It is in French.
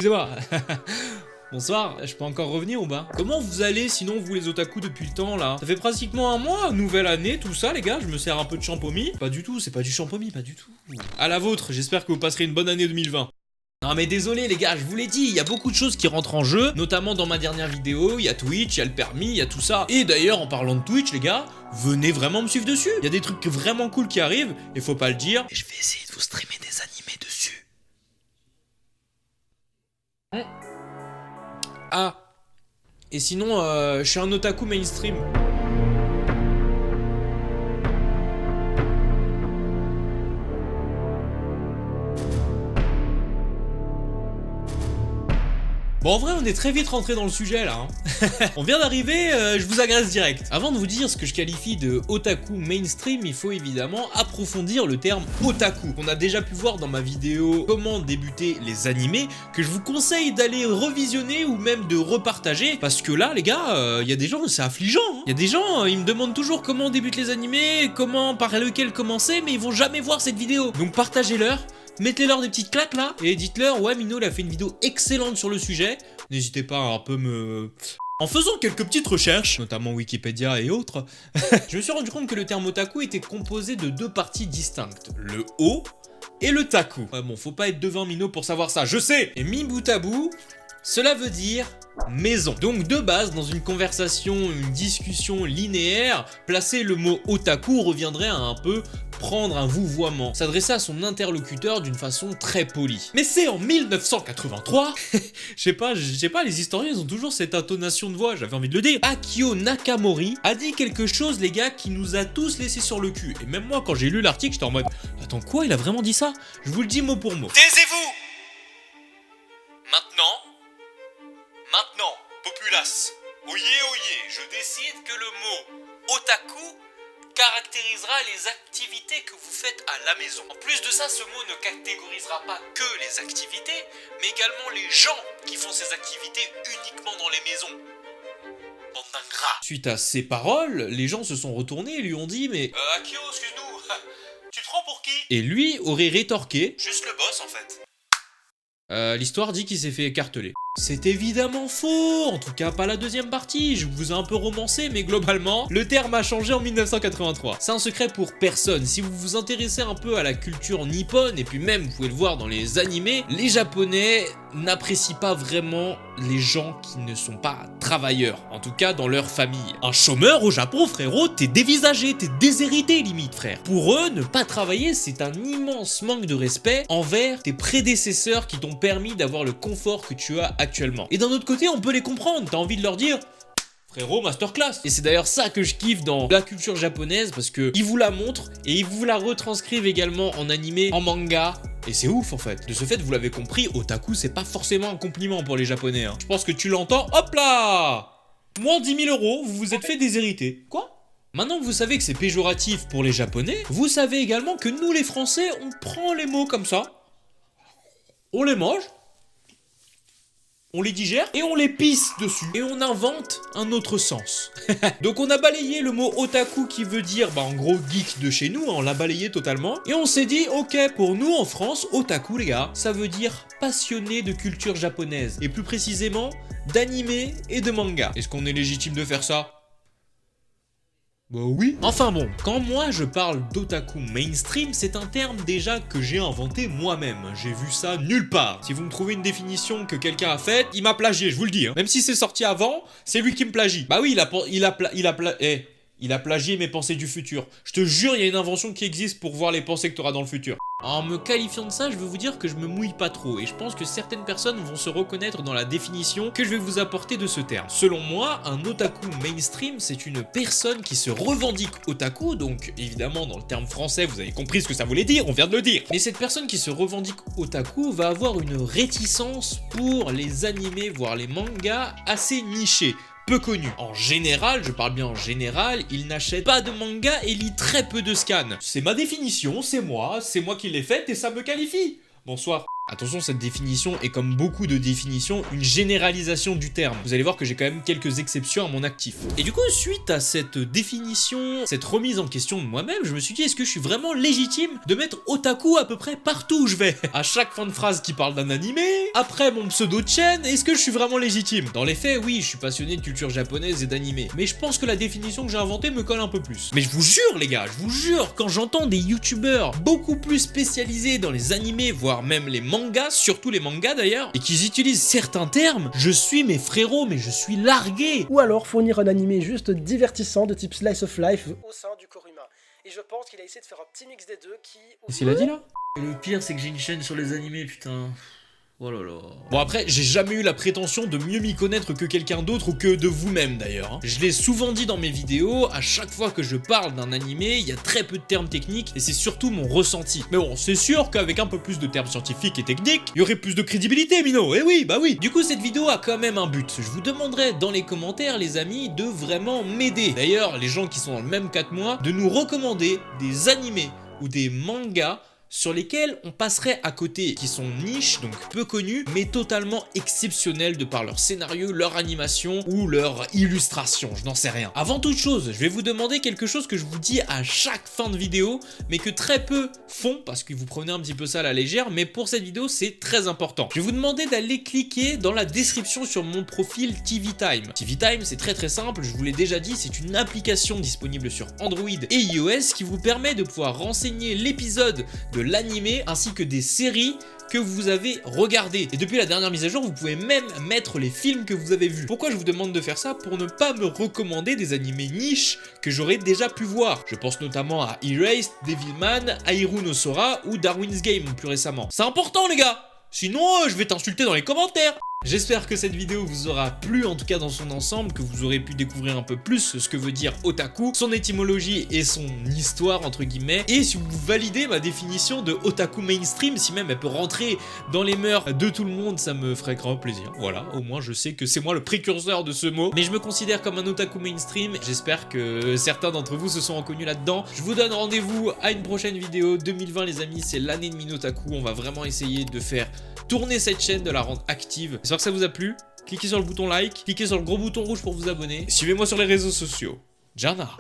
Excusez-moi. Bonsoir, je peux encore revenir ou pas? Comment vous allez sinon vous les otaku depuis le temps là? Ça fait pratiquement un mois, nouvelle année, tout ça les gars, je me sers un peu de champomy. Pas du tout, c'est pas du champomy, pas du tout. À la vôtre, j'espère que vous passerez une bonne année 2020. Non mais désolé les gars, je vous l'ai dit, il y a beaucoup de choses qui rentrent en jeu, notamment dans ma dernière vidéo, il y a Twitch, il y a le permis, il y a tout ça. Et d'ailleurs en parlant de Twitch les gars, venez vraiment me suivre dessus. Il y a des trucs vraiment cool qui arrivent, et faut pas le dire. Et je vais essayer de vous streamer des animés dessus. Ah. Et sinon, je suis un otaku mainstream. Bon en vrai on est très vite rentré dans le sujet là hein. On vient d'arriver, je vous agresse direct. Avant de vous dire ce que je qualifie de otaku mainstream, il faut évidemment approfondir le terme otaku qu'on a déjà pu voir dans ma vidéo comment débuter les animés, que je vous conseille d'aller revisionner ou même de repartager, parce que là les gars, il y a des gens, c'est affligeant hein. Il y a des gens, ils me demandent toujours comment débutent les animés, comment, par lequel commencer, mais ils vont jamais voir cette vidéo. Donc partagez-leur. Mettez-leur des petites claques là, et dites-leur, ouais Mino il a fait une vidéo excellente sur le sujet, n'hésitez pas à un peu me... En faisant quelques petites recherches, notamment Wikipédia et autres, je me suis rendu compte que le terme otaku était composé de deux parties distinctes, le o et le taku. Ouais bon, faut pas être devin Mino pour savoir ça, je sais. Et mis bout à bout, cela veut dire maison. Donc de base, dans une conversation, une discussion linéaire, placer le mot otaku reviendrait à un peu prendre un vouvoiement, s'adresser à son interlocuteur d'une façon très polie. Mais c'est en 1983, je sais pas, les historiens ils ont toujours cette intonation de voix, j'avais envie de le dire. Akio Nakamori a dit quelque chose les gars qui nous a tous laissé sur le cul. Et même moi quand j'ai lu l'article j'étais en mode, attends quoi, il a vraiment dit ça? Je vous le dis mot pour mot. Taisez-vous! Maintenant, populace, oyez, je décide que le mot otaku caractérisera les activités que vous faites à la maison. En plus de ça, ce mot ne catégorisera pas que les activités, mais également les gens qui font ces activités uniquement dans les maisons. Bande d'ingrats. Suite à ces paroles, les gens se sont retournés et lui ont dit mais... Akio, excuse-nous, tu te prends pour qui? Et lui aurait rétorqué... Juste le boss en fait. L'histoire dit qu'il s'est fait écarteler. C'est évidemment faux, en tout cas pas la deuxième partie, je vous ai un peu romancé, mais globalement, le terme a changé en 1983. C'est un secret pour personne, si vous vous intéressez un peu à la culture nippone, et puis même, vous pouvez le voir dans les animés, les japonais n'apprécient pas vraiment les gens qui ne sont pas travailleurs, en tout cas dans leur famille. Un chômeur au Japon, frérot, t'es dévisagé, t'es déshérité limite, frère. Pour eux, ne pas travailler, c'est un immense manque de respect envers tes prédécesseurs qui t'ont permis d'avoir le confort que tu as actuellement. Et d'un autre côté, on peut les comprendre, t'as envie de leur dire... Frérot, masterclass. Et c'est d'ailleurs ça que je kiffe dans la culture japonaise, parce que ils vous la montrent et ils vous la retranscrivent également en animé, en manga. Et c'est ouf en fait. De ce fait, vous l'avez compris, otaku c'est pas forcément un compliment pour les japonais hein. Je pense que tu l'entends, hop là, moins 10 000 €, vous vous êtes fait déshériter. Quoi? Maintenant que vous savez que c'est péjoratif pour les japonais, vous savez également que nous les français, on prend les mots comme ça, on les mange, on les digère et on les pisse dessus. Et on invente un autre sens. Donc on a balayé le mot otaku qui veut dire, en gros geek de chez nous, hein, on l'a balayé totalement. Et on s'est dit, ok, pour nous en France, otaku les gars, ça veut dire passionné de culture japonaise. Et plus précisément, d'anime et de manga. Est-ce qu'on est légitime de faire ça? Bah oui. Enfin bon, quand moi je parle d'otaku mainstream, c'est un terme déjà que j'ai inventé moi-même. J'ai vu ça nulle part. Si vous me trouvez une définition que quelqu'un a faite, il m'a plagié, je vous le dis. Hein. Même si c'est sorti avant, c'est lui qui me plagie. Bah oui, il a plagié mes pensées du futur. Je te jure, il y a une invention qui existe pour voir les pensées que tu auras dans le futur. En me qualifiant de ça, je veux vous dire que je me mouille pas trop et je pense que certaines personnes vont se reconnaître dans la définition que je vais vous apporter de ce terme. Selon moi, un otaku mainstream, c'est une personne qui se revendique otaku, donc évidemment dans le terme français, vous avez compris ce que ça voulait dire, on vient de le dire. Mais cette personne qui se revendique otaku va avoir une réticence pour les animés, voire les mangas assez nichés. Peu connu. En général, je parle bien en général, il n'achète pas de manga et lit très peu de scans. C'est ma définition, c'est moi qui l'ai faite et ça me qualifie. Bonsoir. Attention, cette définition est comme beaucoup de définitions, une généralisation du terme. Vous allez voir que j'ai quand même quelques exceptions à mon actif. Et du coup, suite à cette définition, cette remise en question de moi-même, je me suis dit, est-ce que je suis vraiment légitime de mettre otaku à peu près partout où je vais? À chaque fin de phrase qui parle d'un animé, après mon pseudo de chaîne, est-ce que je suis vraiment légitime? Dans les faits, oui, je suis passionné de culture japonaise et d'animé, mais je pense que la définition que j'ai inventée me colle un peu plus. Mais je vous jure les gars, je vous jure, quand j'entends des youtubeurs beaucoup plus spécialisés dans les animés, voire même les mangas, surtout les mangas d'ailleurs, et qu'ils utilisent certains termes, je suis mes frérots, mais je suis largué. Ou alors fournir un animé juste divertissant de type slice of life au sein du corps humain. Et je pense qu'il a essayé de faire un petit mix des deux qui... Qu'est-ce qu'il a dit là? Et le pire, c'est que j'ai une chaîne sur les animés, putain. Oh là là. Bon après, j'ai jamais eu la prétention de mieux m'y connaître que quelqu'un d'autre ou que de vous-même d'ailleurs. Hein. Je l'ai souvent dit dans mes vidéos, à chaque fois que je parle d'un animé, il y a très peu de termes techniques et c'est surtout mon ressenti. Mais bon, c'est sûr qu'avec un peu plus de termes scientifiques et techniques, il y aurait plus de crédibilité, Mino. Eh oui, bah oui. Du coup, cette vidéo a quand même un but. Je vous demanderai dans les commentaires, les amis, de vraiment m'aider. D'ailleurs, les gens qui sont dans le même cas que moi, de nous recommander des animés ou des mangas sur lesquels on passerait à côté, qui sont niches, donc peu connus, mais totalement exceptionnels de par leur scénario, leur animation ou leur illustration, je n'en sais rien. Avant toute chose, je vais vous demander quelque chose que je vous dis à chaque fin de vidéo, mais que très peu font, parce que vous prenez un petit peu ça à la légère, mais pour cette vidéo, c'est très important. Je vais vous demander d'aller cliquer dans la description sur mon profil TV Time. TV Time, c'est très simple, je vous l'ai déjà dit, c'est une application disponible sur Android et iOS qui vous permet de pouvoir renseigner l'épisode de l'animé ainsi que des séries que vous avez regardées. Et depuis la dernière mise à jour, vous pouvez même mettre les films que vous avez vus. Pourquoi je vous demande de faire ça? Pour ne pas me recommander des animés niches que j'aurais déjà pu voir. Je pense notamment à Erased, Devilman, Ahiru no Sora ou Darwin's Game plus récemment. C'est important les gars! Sinon, je vais t'insulter dans les commentaires. J'espère que cette vidéo vous aura plu, en tout cas dans son ensemble, que vous aurez pu découvrir un peu plus ce que veut dire otaku, son étymologie et son histoire entre guillemets, et si vous validez ma définition de otaku mainstream, si même elle peut rentrer dans les mœurs de tout le monde, ça me ferait grand plaisir. Voilà, au moins je sais que c'est moi le précurseur de ce mot, mais je me considère comme un otaku mainstream, j'espère que certains d'entre vous se sont reconnus là-dedans. Je vous donne rendez-vous à une prochaine vidéo. 2020 les amis, c'est l'année de Minotaku, on va vraiment essayer de faire tourner cette chaîne, de la rendre active. J'espère que ça vous a plu. Cliquez sur le bouton like, cliquez sur le gros bouton rouge pour vous abonner. Suivez-moi sur les réseaux sociaux. Jana.